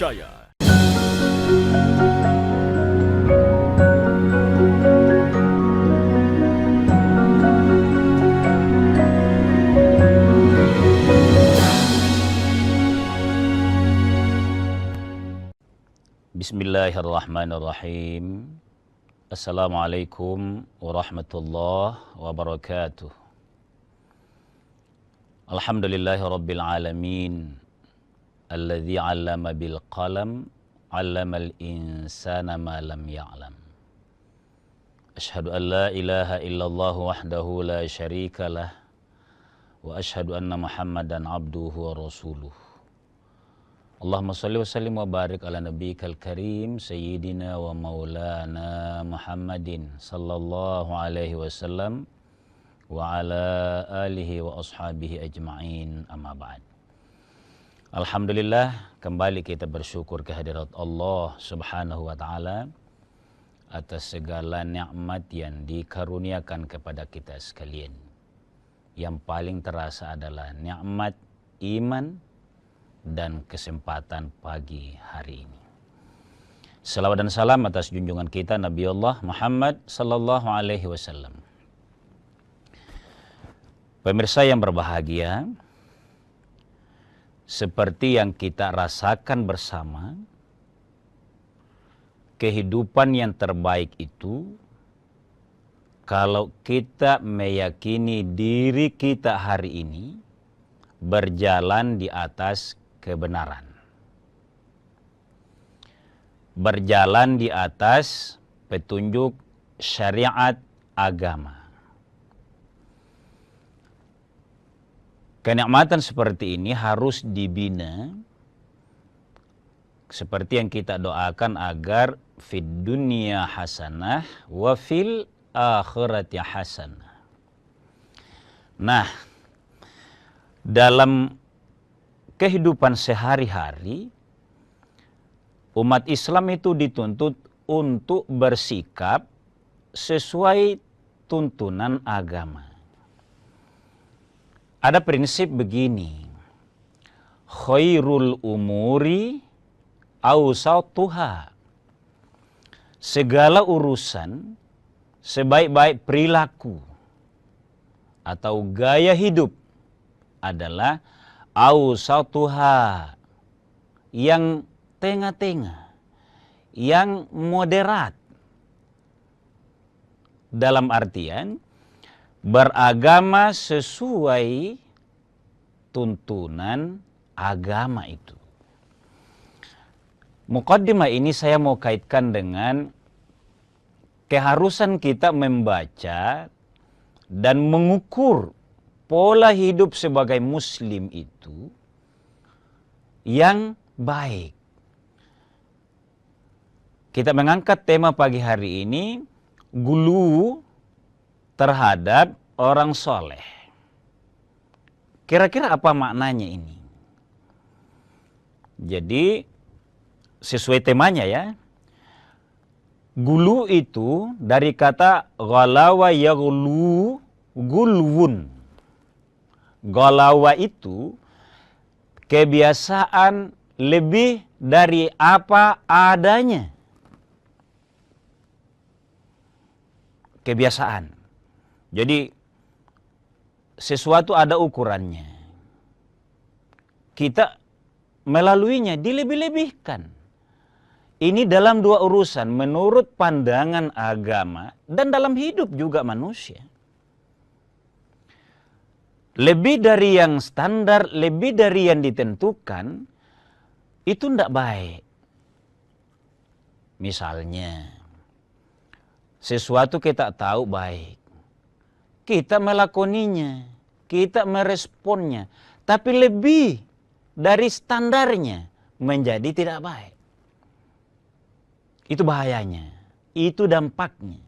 terpercaya. Bismillahirrahmanirrahim. Assalamualaikum warahmatullahi wabarakatuh. Alhamdulillahi rabbil alamin. Alladzi 'allama bil qalam, 'allamal insana ma lam ya'lam. Asyhadu an la ilaha illallah wahdahu la syarikalah wa asyhadu anna Muhammadan abduhu wa rasuluh. Allahumma salli wa sallim wa barik ala nabiyyikal karim sayyidina wa maulana Muhammadin sallallahu alaihi wasallam wa ala alihi wa ashabihi ajma'in, amma ba'd. Alhamdulillah, kembali kita bersyukur kehadirat Allah subhanahu wa ta'ala atas segala nikmat yang dikaruniakan kepada kita sekalian. Yang paling terasa adalah nikmat iman dan kesempatan pagi hari ini. Salawat dan salam atas junjungan kita Nabi Allah Muhammad sallallahu alaihi wasallam. Pemirsa yang berbahagia, seperti yang kita rasakan bersama, kehidupan yang terbaik itu kalau kita meyakini diri kita hari ini berjalan di atas kebenaran, berjalan di atas petunjuk syariat agama. Kenikmatan seperti ini harus dibina seperti yang kita doakan agar fid dunya hasanah wa fil akhirati hasanah. Nah, dalam kehidupan sehari-hari, umat Islam itu dituntut untuk bersikap sesuai tuntunan agama. Ada prinsip begini, khairul umuri awsatuha. Segala urusan, sebaik-baik perilaku atau gaya hidup adalah awsatuha, yang tengah-tengah, yang moderat. Dalam artian beragama sesuai tuntunan agama itu. Muqaddimah ini saya mau kaitkan dengan keharusan kita membaca dan mengukur pola hidup sebagai muslim itu yang baik. Kita mengangkat tema pagi hari ini, gulu terhadap orang soleh. Kira-kira apa maknanya ini? Jadi sesuai temanya ya. Gulu itu dari kata ghalawa yaghlu gulwun. Ghalawa itu kebiasaan lebih dari apa adanya. Kebiasaan. Jadi sesuatu ada ukurannya. Kita melaluinya dilebih-lebihkan. Ini dalam dua urusan menurut pandangan agama dan dalam hidup juga manusia. Lebih dari yang standar, lebih dari yang ditentukan, itu tidak baik. Misalnya, sesuatu kita tahu baik. Kita melakoninya, kita meresponnya. Tapi lebih dari standarnya menjadi tidak baik. Itu bahayanya, itu dampaknya.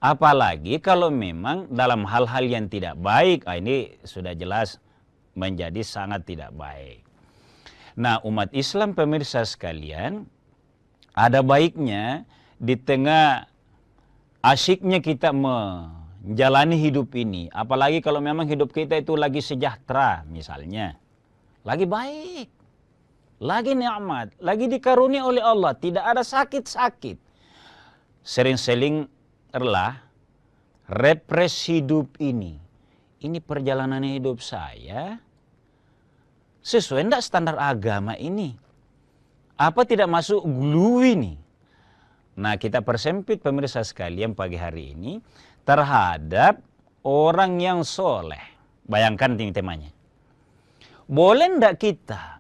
Apalagi kalau memang dalam hal-hal yang tidak baik, ini sudah jelas menjadi sangat tidak baik. Nah, umat Islam pemirsa sekalian, ada baiknya di tengah asyiknya kita menjalani hidup ini, apalagi kalau memang hidup kita itu lagi sejahtera misalnya, lagi baik, lagi nikmat, lagi dikaruniai oleh Allah, tidak ada sakit-sakit. Sering-sering repres hidup ini. Ini perjalanan hidup saya sesuai enggak standar agama ini? Apa tidak masuk gulu ini? Nah, kita persempit pemirsa sekalian pagi hari ini terhadap orang yang soleh. Bayangkan ini temanya. Boleh enggak kita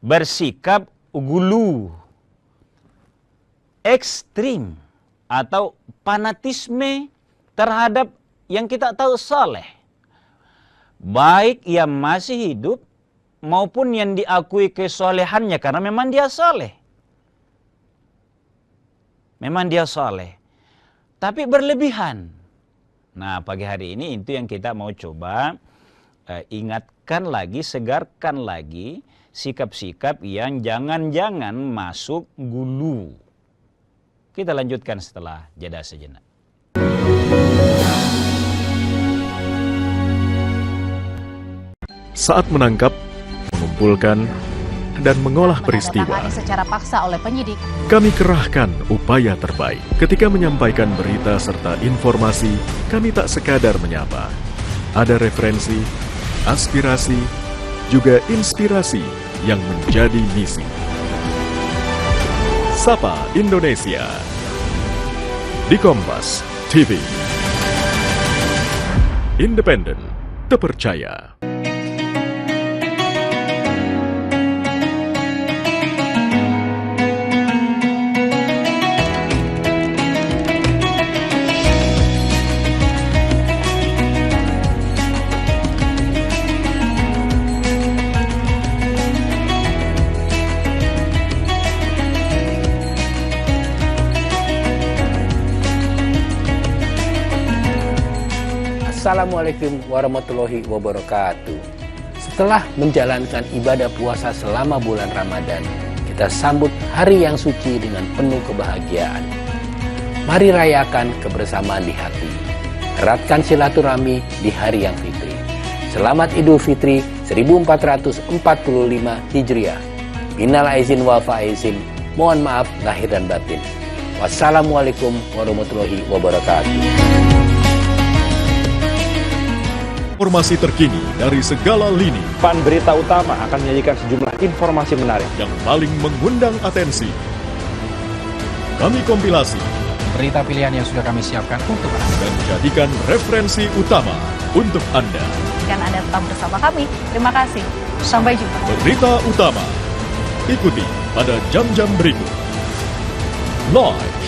bersikap gulu, ekstrim, atau fanatisme terhadap yang kita tahu soleh? Baik yang masih hidup maupun yang diakui kesolehannya karena memang dia soleh. Memang dia soleh. Tapi berlebihan. Nah, pagi hari ini itu yang kita mau coba ingatkan lagi, segarkan lagi sikap-sikap yang jangan-jangan masuk gulu. Kita lanjutkan setelah jeda sejenak. Saat menangkap, mengumpulkan, dan mengolah peristiwa, secara paksa oleh penyidik. Kami kerahkan upaya terbaik. Ketika menyampaikan berita serta informasi, kami tak sekadar menyapa. Ada referensi, aspirasi, juga inspirasi yang menjadi misi. Sapa Indonesia di Kompas TV. Independen, terpercaya. Assalamualaikum warahmatullahi wabarakatuh. Setelah menjalankan ibadah puasa selama bulan Ramadan, kita sambut hari yang suci dengan penuh kebahagiaan. Mari rayakan kebersamaan di hati. Eratkan silaturahmi di hari yang fitri. Selamat Idul Fitri 1445 Hijriah. Minal aizin wal faizin. Mohon maaf lahir dan batin. Wassalamualaikum warahmatullahi wabarakatuh. Informasi terkini dari segala lini Pan Berita Utama akan menyajikan sejumlah informasi menarik yang paling mengundang atensi. Kami kompilasi berita pilihan yang sudah kami siapkan untuk Anda dan jadikan referensi utama untuk Anda. Dan Anda tetap bersama kami. Terima kasih. Sampai jumpa. Berita utama ikuti pada jam-jam berikut. Live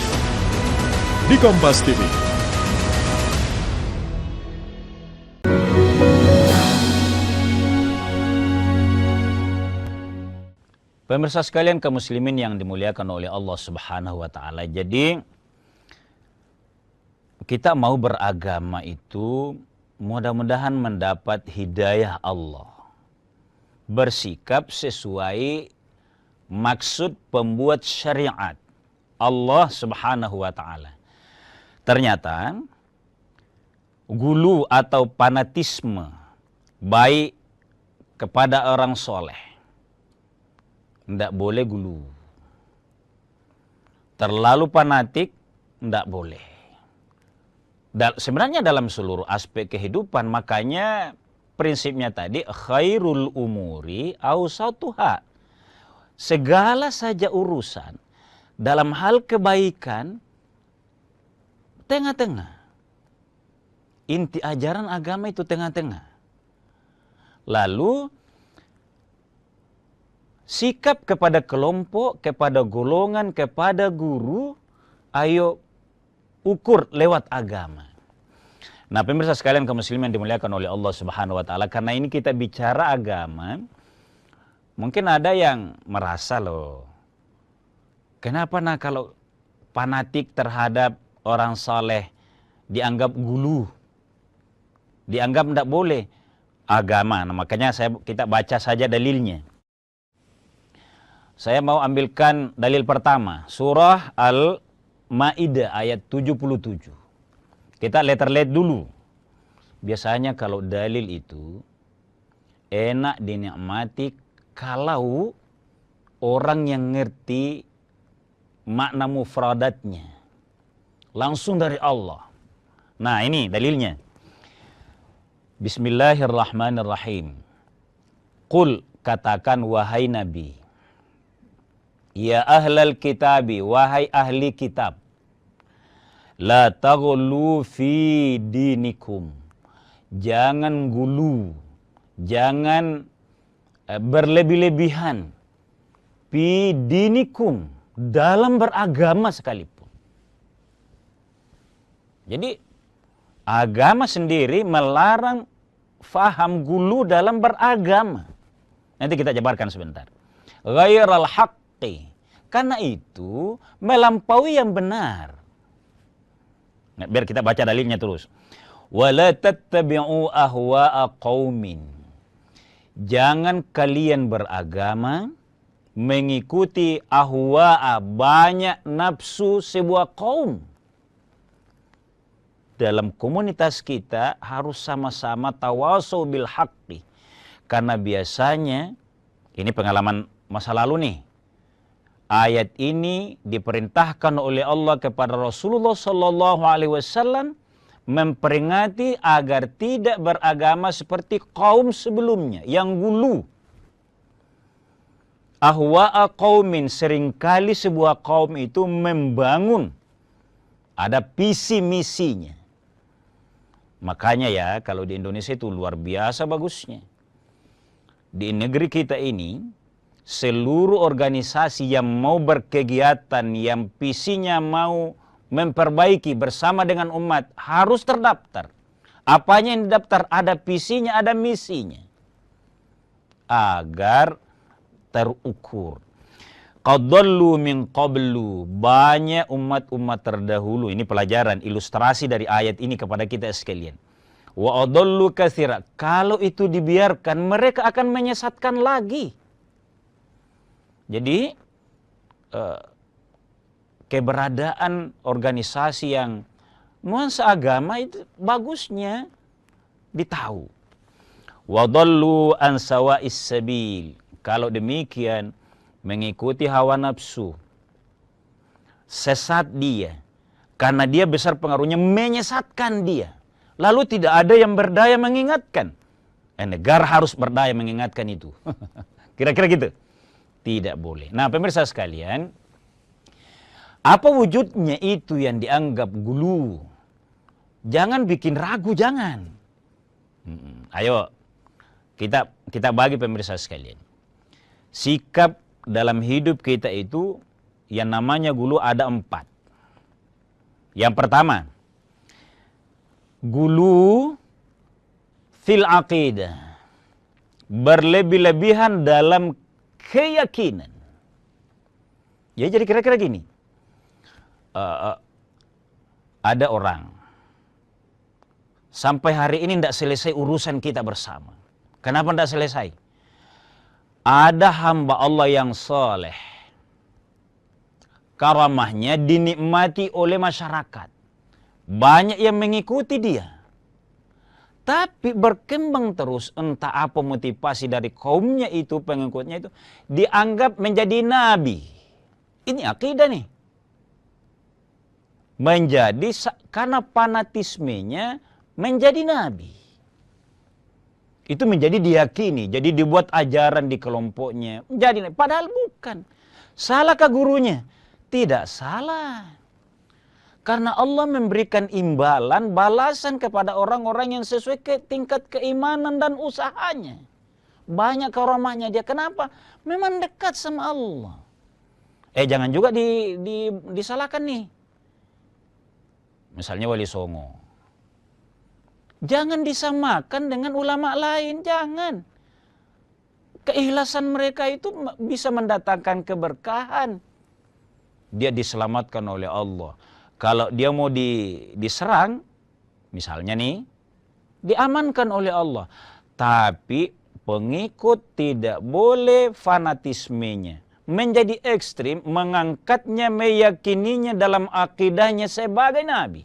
di Kompas TV. Pemirsa sekalian kaum muslimin yang dimuliakan oleh Allah Subhanahu wa taala. Jadi kita mau beragama itu mudah-mudahan mendapat hidayah Allah. Bersikap sesuai maksud pembuat syariat Allah Subhanahu wa taala. Ternyata gulu atau fanatisme baik kepada orang soleh, tidak boleh gulu. Terlalu fanatik, tidak boleh. Sebenarnya dalam seluruh aspek kehidupan, makanya prinsipnya tadi, khairul umuri awsatuha. Segala saja urusan, dalam hal kebaikan, tengah-tengah. Inti ajaran agama itu tengah-tengah. Lalu, sikap kepada kelompok, kepada golongan, kepada guru, ayo ukur lewat agama. Nah, pemirsa sekalian kaum muslimin yang dimuliakan oleh Allah Subhanahu wa taala, karena ini kita bicara agama, mungkin ada yang merasa loh, kenapa kalau fanatik terhadap orang saleh dianggap gulu, dianggap tidak boleh agama. Nah, makanya kita baca saja dalilnya. Saya mau ambilkan dalil pertama, surah Al-Ma'idah ayat 77. Kita letter-let dulu. Biasanya kalau dalil itu enak dinikmati kalau orang yang ngerti makna mufradatnya langsung dari Allah. Nah, ini dalilnya. Bismillahirrahmanirrahim. Qul, katakan wahai Nabi, ya ahlal kitabi, wahai ahli kitab, la taghlu fi dinikum. Jangan gulu, jangan berlebih-lebihan fi dinikum, dalam beragama sekalipun. Jadi agama sendiri melarang faham gulu dalam beragama. Nanti kita jabarkan sebentar. Ghairal haqqi, karena itu melampaui yang benar. Nah, biar kita baca dalilnya terus. Wala tattabi'u ahwa'a qaumin. Jangan kalian beragama mengikuti ahwa'a, banyak nafsu sebuah kaum. Dalam komunitas kita harus sama-sama tawasau bil haqqi. Karena biasanya, ini pengalaman masa lalu nih, ayat ini diperintahkan oleh Allah kepada Rasulullah SAW memperingati agar tidak beragama seperti kaum sebelumnya yang gulu. Ahwa'a qaumin, seringkali sebuah kaum itu membangun, ada visi misinya. Makanya ya, kalau di Indonesia itu luar biasa bagusnya. Di negeri kita ini, seluruh organisasi yang mau berkegiatan, yang visinya mau memperbaiki bersama dengan umat, harus terdaftar. Apanya yang didaftar, ada visinya, ada misinya. Agar terukur. Qadallu min qablu, banyak umat-umat terdahulu. Ini pelajaran, ilustrasi dari ayat ini kepada kita sekalian. Wa adallu katsira, kalau itu dibiarkan mereka akan menyesatkan lagi. Jadi keberadaan organisasi yang nuansa agama itu bagusnya ditahu. Wa dallu an sawa'is sabil, kalau demikian mengikuti hawa nafsu, sesat dia, karena dia besar pengaruhnya menyesatkan dia. Lalu tidak ada yang berdaya mengingatkan. Negara harus berdaya mengingatkan itu. Kira-kira gitu. Tidak boleh. Nah, pemirsa sekalian, apa wujudnya itu yang dianggap gulu? Jangan bikin ragu, jangan. Ayo, kita bagi pemirsa sekalian. Sikap dalam hidup kita itu yang namanya gulu ada 4. Yang pertama, gulu fil aqidah, berlebih-lebihan dalam keyakinan. Ya, jadi kira-kira gini, ada orang sampai hari ini tidak selesai urusan kita bersama. Kenapa tidak selesai? Ada hamba Allah yang soleh, karamahnya dinikmati oleh masyarakat, banyak yang mengikuti dia. Tapi berkembang terus, entah apa motivasi dari kaumnya itu, pengikutnya itu, dianggap menjadi nabi. Ini akidah nih. Menjadi, karena fanatismenya menjadi nabi. Itu menjadi diyakini, jadi dibuat ajaran di kelompoknya. Menjadi, padahal bukan. Salahkah gurunya? Tidak salah. Karena Allah memberikan imbalan, balasan kepada orang-orang yang sesuai tingkat keimanan dan usahanya. Banyak karamahnya dia. Kenapa? Memang dekat sama Allah. Jangan juga disalahkan nih. Misalnya Wali Songo. Jangan disamakan dengan ulama lain, jangan. Keikhlasan mereka itu bisa mendatangkan keberkahan. Dia diselamatkan oleh Allah. Kalau dia mau diserang, misalnya nih, diamankan oleh Allah. Tapi pengikut tidak boleh fanatismenya menjadi ekstrim, mengangkatnya, meyakininya dalam akidahnya sebagai nabi.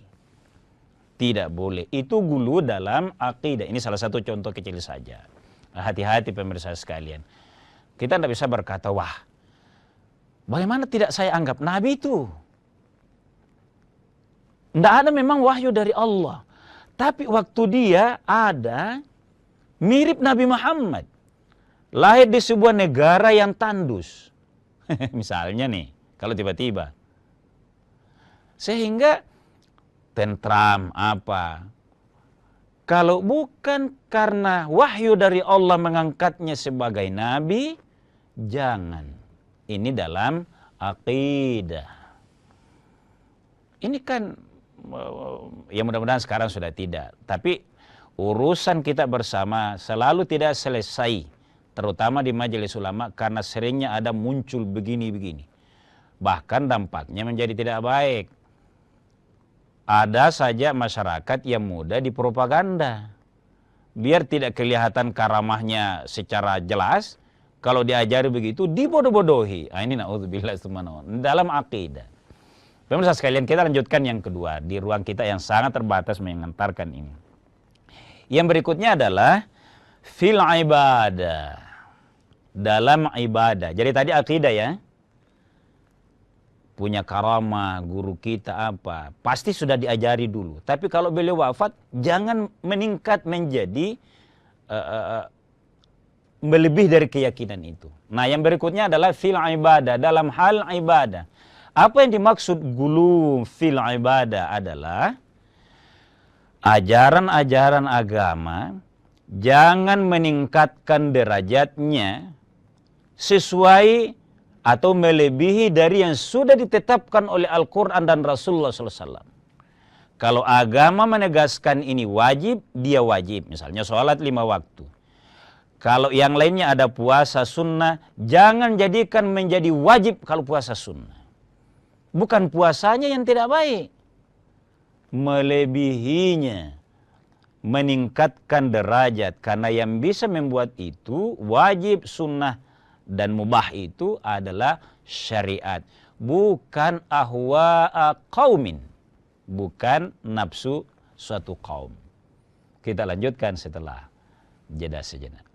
Tidak boleh. Itu gulu dalam akidah. Ini salah satu contoh kecil saja. Hati-hati pemirsa sekalian. Kita tidak bisa berkata, wah, Bagaimana tidak saya anggap Nabi itu? Tidak ada memang wahyu dari Allah. Tapi waktu dia ada mirip Nabi Muhammad. Lahir di sebuah negara yang tandus. Misalnya nih, kalau tiba-tiba. Sehingga tentram apa. Kalau bukan karena wahyu dari Allah mengangkatnya sebagai Nabi, jangan. Ini dalam akidah. Ini kan, ya mudah-mudahan sekarang sudah tidak. Tapi urusan kita bersama selalu tidak selesai. Terutama di majelis ulama karena seringnya ada muncul begini-begini. Bahkan dampaknya menjadi tidak baik. Ada saja masyarakat yang mudah dipropaganda. Biar tidak kelihatan karamahnya secara jelas. Kalau diajari begitu, dibodoh-bodohi. Ini na'udzubillah dalam akidah. Pemirsa sekalian, kita lanjutkan yang kedua. Di ruang kita yang sangat terbatas mengantarkan ini. Yang berikutnya adalah fil ibadah. Dalam ibadah. Jadi tadi akidah ya. Punya karamah, guru kita apa. Pasti sudah diajari dulu. Tapi kalau beliau wafat, jangan meningkat menjadi melebih dari keyakinan itu. Nah, yang berikutnya adalah fil ibadah, dalam hal ibadah. Apa yang dimaksud gulu fil ibadah adalah ajaran-ajaran agama jangan meningkatkan derajatnya sesuai atau melebihi dari yang sudah ditetapkan oleh Al-Quran dan Rasulullah SAW. Kalau agama menegaskan ini wajib, dia wajib. Misalnya sholat 5 waktu. Kalau yang lainnya ada puasa sunnah, jangan jadikan menjadi wajib kalau puasa sunnah. Bukan puasanya yang tidak baik. Melebihinya. Meningkatkan derajat. Karena yang bisa membuat itu wajib, sunnah, dan mubah itu adalah syariat. Bukan ahwa'a qaumin. Bukan nafsu suatu kaum. Kita lanjutkan setelah jeda sejenak.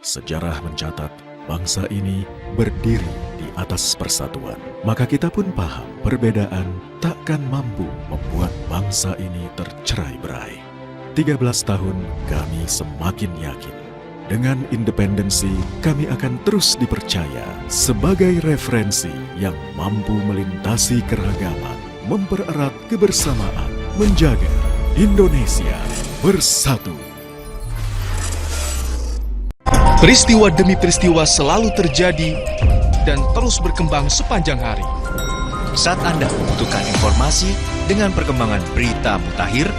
Sejarah mencatat bangsa ini berdiri di atas persatuan. Maka kita pun paham perbedaan takkan mampu membuat bangsa ini tercerai-berai. 13 tahun kami semakin yakin. Dengan independensi kami akan terus dipercaya sebagai referensi yang mampu melintasi keragaman, mempererat kebersamaan, menjaga Indonesia bersatu. Peristiwa demi peristiwa selalu terjadi dan terus berkembang sepanjang hari. Saat Anda membutuhkan informasi dengan perkembangan berita mutakhir,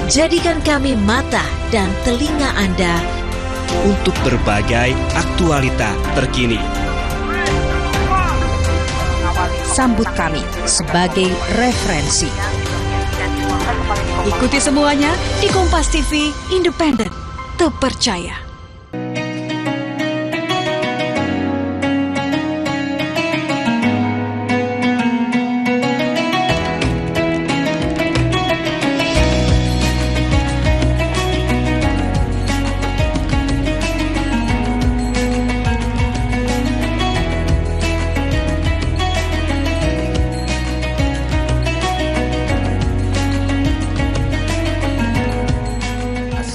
jadikan kami mata dan telinga Anda untuk berbagai aktualita terkini. Sambut kami sebagai referensi. Ikuti semuanya di Kompas TV, independen, terpercaya.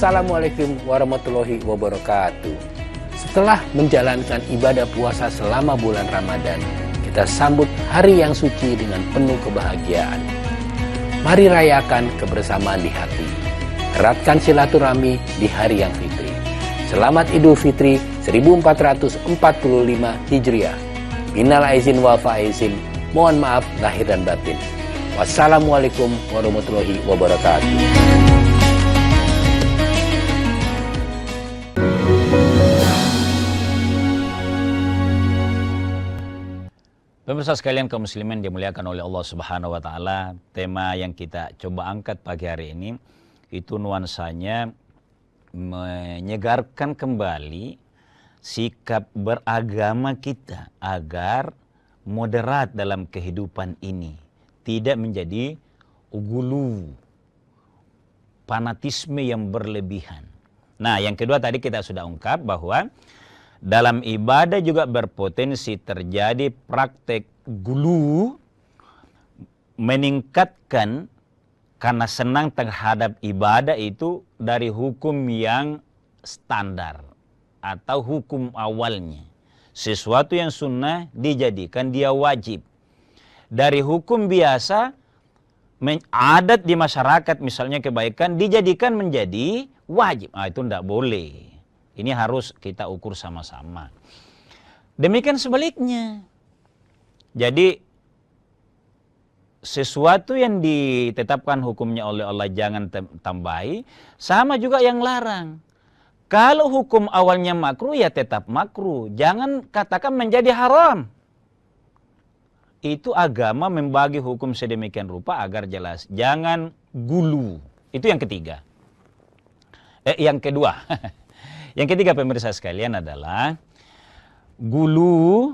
Assalamualaikum warahmatullahi wabarakatuh. Setelah menjalankan ibadah puasa selama bulan Ramadan, kita sambut hari yang suci dengan penuh kebahagiaan. Mari rayakan kebersamaan di hati. Eratkan silaturahmi di hari yang fitri. Selamat Idul Fitri 1445 Hijriah. Minal aizin wal faizin. Mohon maaf lahir dan batin. Wassalamualaikum warahmatullahi wabarakatuh. Pemirsa sekalian kaum muslimin dimuliakan oleh Allah Subhanahu wa taala, tema yang kita coba angkat pagi hari ini itu nuansanya menyegarkan kembali sikap beragama kita agar moderat dalam kehidupan ini, tidak menjadi gulu, fanatisme yang berlebihan. Nah, yang kedua tadi kita sudah ungkap bahwa dalam ibadah juga berpotensi terjadi praktek gulu, meningkatkan karena senang terhadap ibadah itu dari hukum yang standar atau hukum awalnya. Sesuatu yang sunnah dijadikan dia wajib. Dari hukum biasa, adat di masyarakat misalnya kebaikan dijadikan menjadi wajib. Itu tidak boleh. Ini harus kita ukur sama-sama. Demikian sebaliknya. Jadi sesuatu yang ditetapkan hukumnya oleh Allah jangan tambahi, sama juga yang larang. Kalau hukum awalnya makruh ya tetap makruh. Jangan katakan menjadi haram. Itu agama membagi hukum sedemikian rupa agar jelas. Jangan gulu. Itu yang ketiga. Yang kedua. Yang ketiga pemirsa sekalian adalah gulu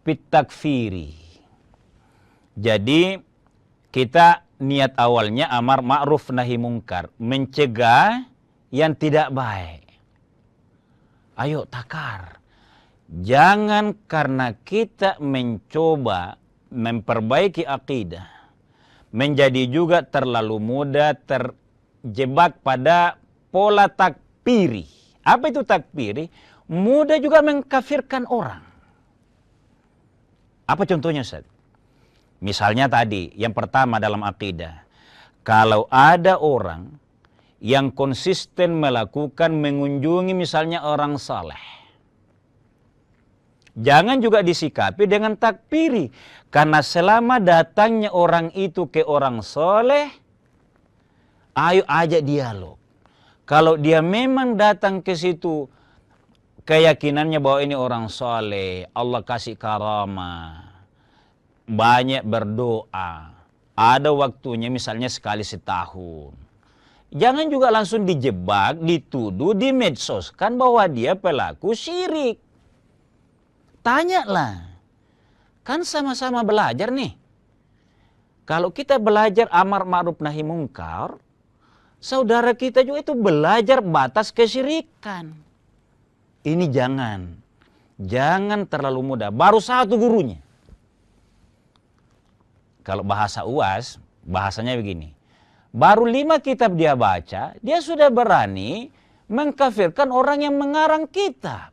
pitakfiri. Jadi kita niat awalnya amar ma'ruf nahi mungkar. Mencegah yang tidak baik. Ayo takar. Jangan karena kita mencoba memperbaiki akidah, menjadi juga terlalu mudah terjebak pada pola takfiri. Apa itu takfiri? Mudah juga mengkafirkan orang. Apa contohnya, Ustaz? Misalnya tadi, yang pertama dalam akidah. Kalau ada orang yang konsisten melakukan mengunjungi misalnya orang saleh, jangan juga disikapi dengan takfiri. Karena selama datangnya orang itu ke orang soleh, ayo ajak dialog. Kalau dia memang datang ke situ, keyakinannya bahwa ini orang soleh, Allah kasih karamah, banyak berdoa, ada waktunya misalnya sekali setahun. Jangan juga langsung dijebak, dituduh, dimedsoskan bahwa dia pelaku syirik. Tanyalah, kan sama-sama belajar nih. Kalau kita belajar amar ma'ruf nahi mungkar, saudara kita juga itu belajar batas kesyirikan. Ini jangan terlalu mudah. Baru satu gurunya. Kalau bahasa UAS, bahasanya begini. Baru 5 kitab dia baca, dia sudah berani mengkafirkan orang yang mengarang kitab.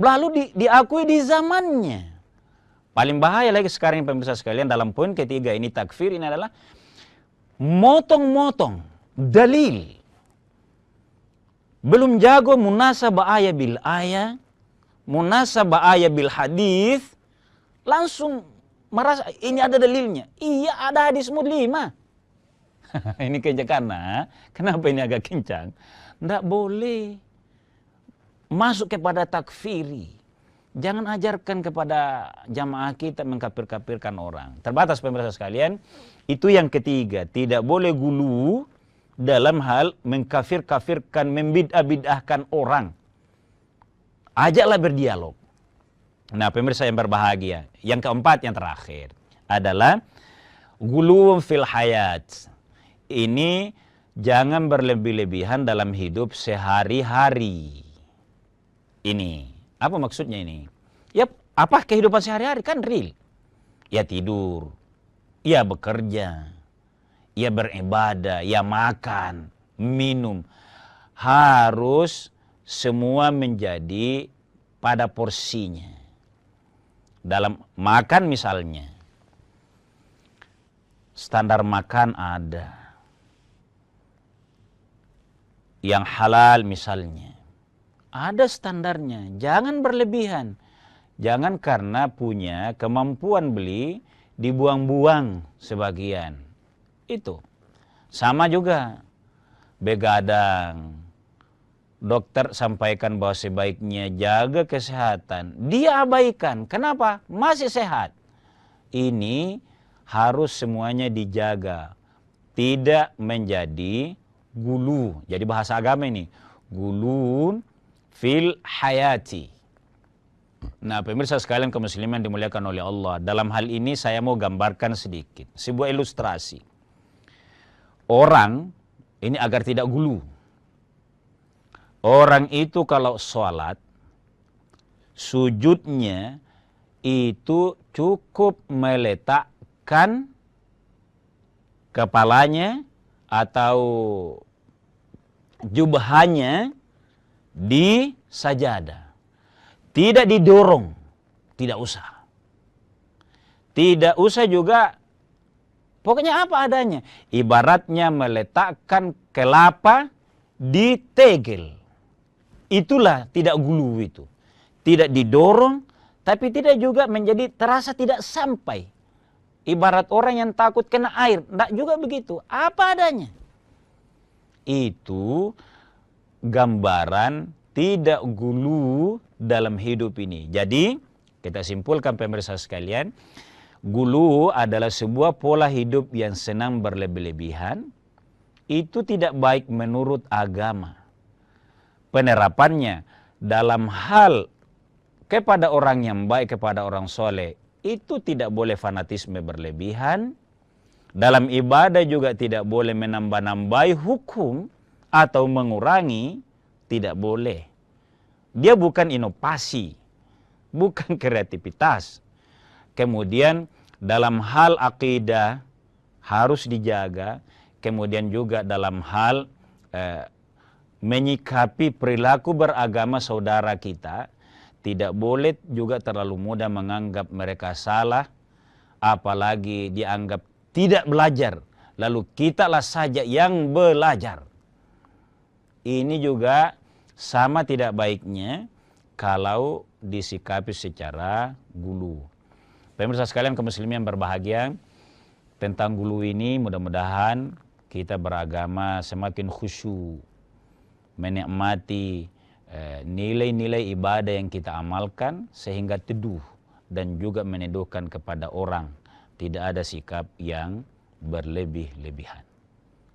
Lalu diakui di zamannya. Paling bahaya lagi sekarang pemirsa sekalian dalam poin ketiga ini takfir ini adalah motong-motong dalil. Belum jago munasabah ayat bil ayat, munasabah ayat bil hadis, langsung merasa ini ada dalilnya. Iya, ada hadis muslimah. Ini kencang, kenapa ini agak kencang? Tidak boleh masuk kepada takfiri. Jangan ajarkan kepada jamaah kita mengkafir-kafirkan orang. Terbatas pemirsa sekalian, itu yang ketiga. Tidak boleh gulu dalam hal mengkafir-kafirkan, membid'ah-bid'ahkan orang. Ajaklah berdialog. Nah pemirsa yang berbahagia, yang keempat, yang terakhir adalah gulu fil hayat. Ini jangan berlebih-lebihan dalam hidup sehari-hari. Ini, apa maksudnya ini? Ya, apa kehidupan sehari-hari kan real. Ya tidur, ya bekerja, ya beribadah, ya makan, minum. Harus semua menjadi pada porsinya. Dalam makan misalnya, standar makan ada. Yang halal misalnya, ada standarnya. Jangan berlebihan. Jangan karena punya kemampuan beli, dibuang-buang sebagian. Itu. Sama juga, begadang. Dokter sampaikan bahwa sebaiknya jaga kesehatan. Dia abaikan. Kenapa? Masih sehat. Ini harus semuanya dijaga. Tidak menjadi gulu. Jadi bahasa agama ini. Gulu fil hayati. Nah pemirsa sekalian kaum muslimin dimuliakan oleh Allah. Dalam hal ini saya mau gambarkan sedikit. Sebuah ilustrasi. Orang Ini agar tidak gulu. Orang itu kalau sholat, sujudnya itu cukup meletakkan kepalanya atau jubahnya di sajadah. Tidak didorong, tidak usah. Tidak usah juga, pokoknya apa adanya. Ibaratnya meletakkan kelapa di tegel. Itulah tidak gulu itu. Tidak didorong, tapi tidak juga menjadi terasa tidak sampai. Ibarat orang yang takut kena air, tidak juga begitu. Apa adanya. Itu gambaran tidak gulu dalam hidup ini. Jadi, kita simpulkan pemirsa sekalian, gulu adalah sebuah pola hidup yang senang berlebih-lebihan. Itu tidak baik menurut agama. Penerapannya dalam hal kepada orang yang baik, kepada orang soleh, itu tidak boleh fanatisme berlebihan. Dalam ibadah juga tidak boleh menambah-nambahi hukum atau mengurangi, tidak boleh. Dia bukan inovasi, bukan kreativitas. Kemudian dalam hal akidah harus dijaga, kemudian juga dalam hal menyikapi perilaku beragama saudara kita, tidak boleh juga terlalu mudah menganggap mereka salah, apalagi dianggap tidak belajar, lalu kitalah saja yang belajar. Ini juga sama tidak baiknya kalau disikapi secara gulu. Pemirsa sekalian kaum muslimin yang berbahagia, tentang gulu ini mudah-mudahan kita beragama semakin khusyuk, menikmati nilai-nilai ibadah yang kita amalkan sehingga teduh dan juga meneduhkan kepada orang. Tidak ada sikap yang berlebih-lebihan.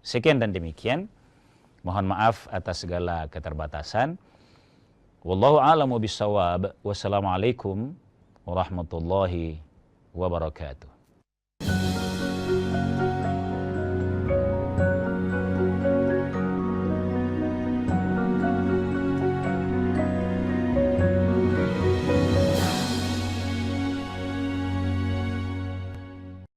Sekian dan demikian. Mohon maaf atas segala keterbatasan. Wallahu a'lamu bissawab. Wassalamualaikum warahmatullahi wabarakatuh.